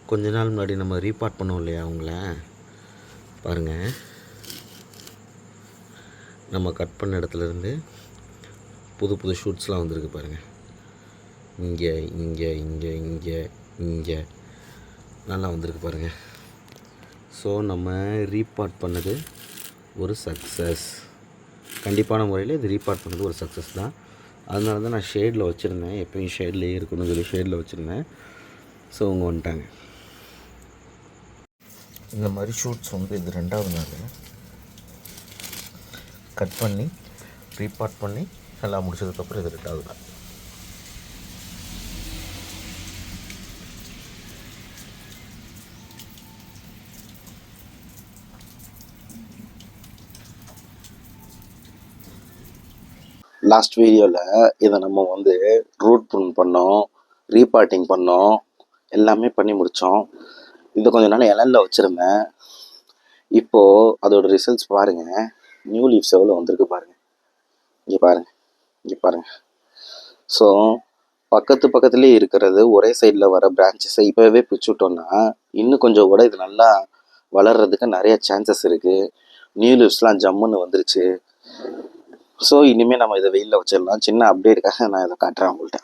கொஞ்ச நாள் முன்னாடி நம்ம ரீபார்ட் பண்ணோம் இல்லையா அவங்கள பாருங்கள். நம்ம கட் பண்ண இடத்துலேருந்து புது புது ஷூட்ஸ்லாம் வந்திருக்கு பாருங்கள். இங்கே இங்கே இங்கே இங்கே இங்கே நல்லா வந்திருக்கு பாருங்கள். ஸோ நம்ம ரீபார்ட் பண்ணது ஒரு சக்ஸஸ். கண்டிப்பான முறையில் இது ரீபார்ட் பண்ணது ஒரு சக்ஸஸ் தான். அதனால தான் நான் ஷேடில் வச்சுருந்தேன். எப்போயும் ஷேட்லேயே இருக்கணும்னு சொல்லி ஷேடில் வச்சுருந்தேன். ஸோ அவங்க வந்துட்டாங்க. இந்த மாதிரி ஷூட்ஸ் வந்து இது 2வது நாள் கட் பண்ணி ரீபார்ட் பண்ணி எல்லாம் முடிச்சதுக்கப்புறம் இது 2வது நாள். லாஸ்ட் வீடியோவில் இதை நம்ம வந்து ரூட் ப்ரிண்ட் பண்ணோம், ரீபார்ட்டிங் பண்ணோம், எல்லாமே பண்ணி முடித்தோம். இதை கொஞ்சம் நாள் இலையில் வச்சுருந்தேன். இப்போது அதோடய ரிசல்ட்ஸ் பாருங்கள். நியூ லீவ்ஸ் எவ்வளோ வந்திருக்கு பாருங்கள். இங்கே பாருங்கள். ஸோ பக்கத்துலேயே இருக்கிறது ஒரே சைடில் வர பிரான்ச்சஸை இப்போவே பிச்சுட்டோன்னா இன்னும் கொஞ்சம் கூட இது நல்லா வளர்கிறதுக்கு நிறைய சான்சஸ் இருக்குது. நியூ லீவ்ஸ்லாம் ஜம்முன்னு வந்துருச்சு. ஸோ இனிமேல் நம்ம இதை வெயிலில் வச்சிடலாம். சின்ன அப்டேட்டுக்காக நான் இதை காட்டுறேன் உங்கள்கிட்ட.